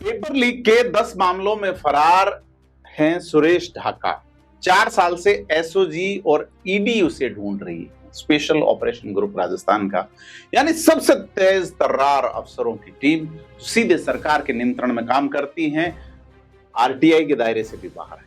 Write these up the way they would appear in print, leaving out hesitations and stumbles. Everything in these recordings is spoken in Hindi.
पेपर लीक के 10 मामलों में फरार हैं सुरेश ढाका। 4 साल से एसओजी और ईडी उसे ढूंढ रही है। स्पेशल ऑपरेशन ग्रुप राजस्थान का यानी सबसे तेज तर्रार अफसरों की टीम सीधे सरकार के नियंत्रण में काम करती हैं, आरटीआई के दायरे से भी बाहर है।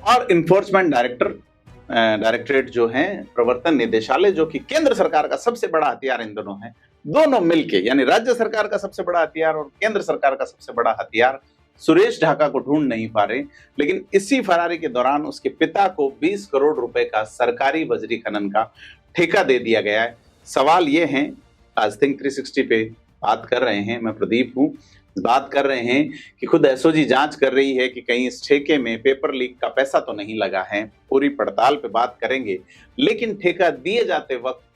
और इन्फोर्समेंट डायरेक्टरेट जो है, प्रवर्तन निदेशालय जो कि केंद्र सरकार का सबसे बड़ा हथियार इन दोनों है, दोनों मिलके यानी राज्य सरकार का सबसे बड़ा हथियार और केंद्र सरकार का सबसे बड़ा हथियार सुरेश ढाका को ढूंढ नहीं पा रहे। लेकिन इसी फरारी के दौरान उसके पिता को 20 करोड़ रुपए का सरकारी बजरी खनन का ठेका दे दिया गया है। सवाल ये है, आज थिंक 360 पे बात कर रहे हैं, मैं प्रदीप हूं, बात कर रहे हैं कि खुद एसओजी जांच कर रही है कि कहीं इस ठेके में पेपर लीक का पैसा तो नहीं लगा है। पूरी पड़ताल पे बात करेंगे, लेकिन ठेका दिए जाते वक्त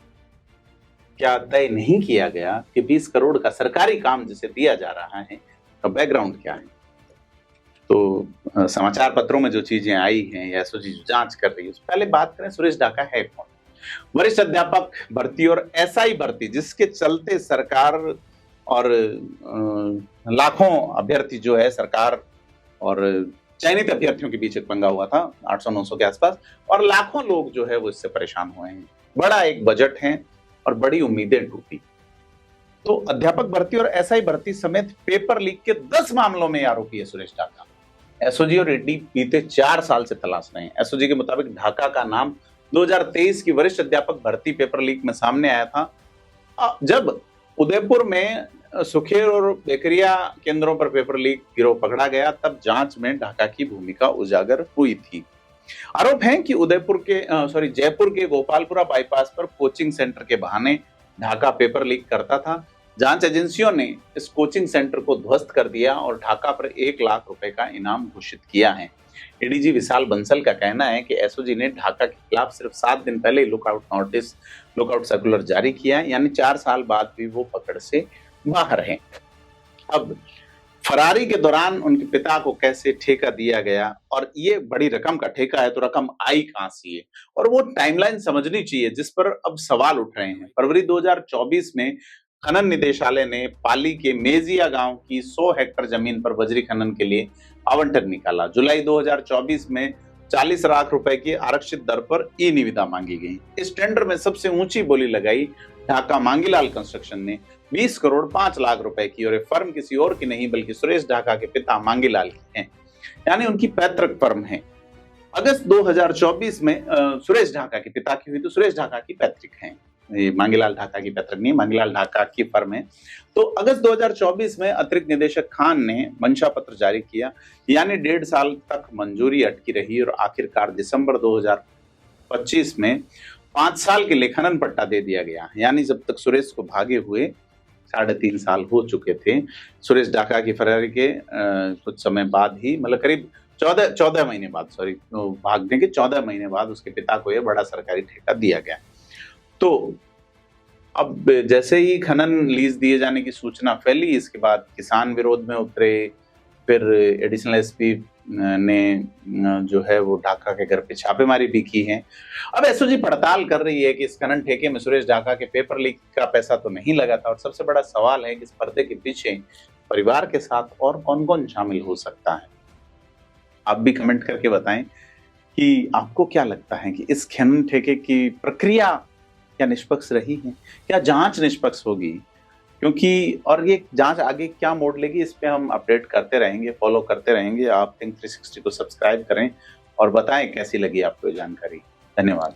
क्या तय नहीं किया गया कि 20 करोड़ का सरकारी काम जिसे दिया जा रहा है तो बैकग्राउंड क्या है। तो समाचार पत्रों में जो चीजें आई हैं या एसओजी जो जांच कर रही है, पहले बात करें सुरेश ढाका है कौन। वरिष्ठ अध्यापक भर्ती और एसआई भर्ती जिसके चलते सरकार और लाखों अभ्यर्थी जो है, सरकार और चयनित अभ्यर्थियों के बीच एक पंगा हुआ था 800-900 के आसपास, और लाखों लोग जो है वो इससे परेशान हुए हैं। बड़ा एक बजट है और बड़ी उम्मीदें टूटी। तो अध्यापक भर्ती और एसआई भर्ती समेत पेपर लीक के 10 मामलों में आरोपी है सुरेश ढाका। एसओजी और ईडी बीते 4 साल से तलाश रहे हैं। एसओजी के मुताबिक ढाका का नाम 2023 की वरिष्ठ अध्यापक भर्ती पेपर लीक में सामने आया था, जब उदयपुर में सुखेर और बेकरिया केंद्रों पर पेपर लीक गिरोह पकड़ा गया। तब जांच में ढाका की भूमिका उजागर हुई थी। आरोप है कि जयपुर के गोपालपुरा बाईपास पर कोचिंग सेंटर के बहाने ढाका पेपर लीक करता था। जांच एजेंसियों ने इस कोचिंग सेंटर को ध्वस्त कर दिया और ढाका पर 1 लाख रुपए का इनाम घोषित किया है। एडीजी विशाल बंसल का कहना है कि एसओजी ने ढाका के खिलाफ सिर्फ 7 दिन पहले लुकआउट सर्कुलर जारी किया है, यानी 4 साल बाद भी वो पकड़ से बाहर है। अब फरारी के दौरान उनके पिता को कैसे ठेका दिया गया, और ये बड़ी रकम का ठेका है तो रकम आई कहां से है, और वो टाइमलाइन समझनी चाहिए जिस पर अब सवाल उठ रहे हैं। फरवरी 2024 में खनन निदेशालय ने पाली के मेजिया गांव की 100 हेक्टेयर जमीन पर बजरी खनन के लिए आवंटन निकाला। जुलाई 2024 में 40 लाख रुपए की आरक्षित दर पर ई निविदा मांगी गई। इस टेंडर में सबसे ऊंची बोली लगाई ढाका मांगीलाल कंस्ट्रक्शन ने 20 करोड़ 5 लाख रुपए की, और ये फर्म किसी और की नहीं बल्कि सुरेश ढाका के पिता मांगीलाल की है, यानी उनकी पैतृक फर्म है। अगस्त 2024 में सुरेश ढाका के पिता की हुई तो सुरेश ढाका की पैतृक है, ये मांगीलाल ढाका की पैतृक नहीं, मांगीलाल ढाका की फर्म है। तो अगस्त 2024 में अतिरिक्त निदेशक खान ने मंशा पत्र जारी किया, यानी 1.5 साल तक मंजूरी अटकी रही और आखिरकार दिसंबर 2025 में 5 साल के लिए खनन पट्टा दे दिया गया। यानी जब तक सुरेश को भागे हुए 3.5 साल हो चुके थे। सुरेश ढाका की फरारी के कुछ समय बाद ही, मतलब करीब 14 महीने बाद, भागने के 14 महीने बाद उसके पिता को यह बड़ा सरकारी ठेका दिया गया। तो अब जैसे ही खनन लीज दिए जाने की सूचना फैली, इसके बाद किसान विरोध में उतरे, फिर एडिशनल एसपी ने जो है वो ढाका के घर पे छापेमारी भी की है। अब एसओजी पड़ताल कर रही है कि इस खनन ठेके में सुरेश ढाका के पेपर लीक का पैसा तो नहीं लगा था, और सबसे बड़ा सवाल है कि इस पर्दे के पीछे परिवार के साथ और कौन कौन शामिल हो सकता है। आप भी कमेंट करके बताएं कि आपको क्या लगता है कि इस खनन ठेके की प्रक्रिया क्या निष्पक्ष रही है, क्या जांच निष्पक्ष होगी, क्योंकि और ये जांच आगे क्या मोड़ लेगी, इस पे हम अपडेट करते रहेंगे, फॉलो करते रहेंगे। आप थिंक 360 को सब्सक्राइब करें और बताएं कैसी लगी आपको ये जानकारी। धन्यवाद।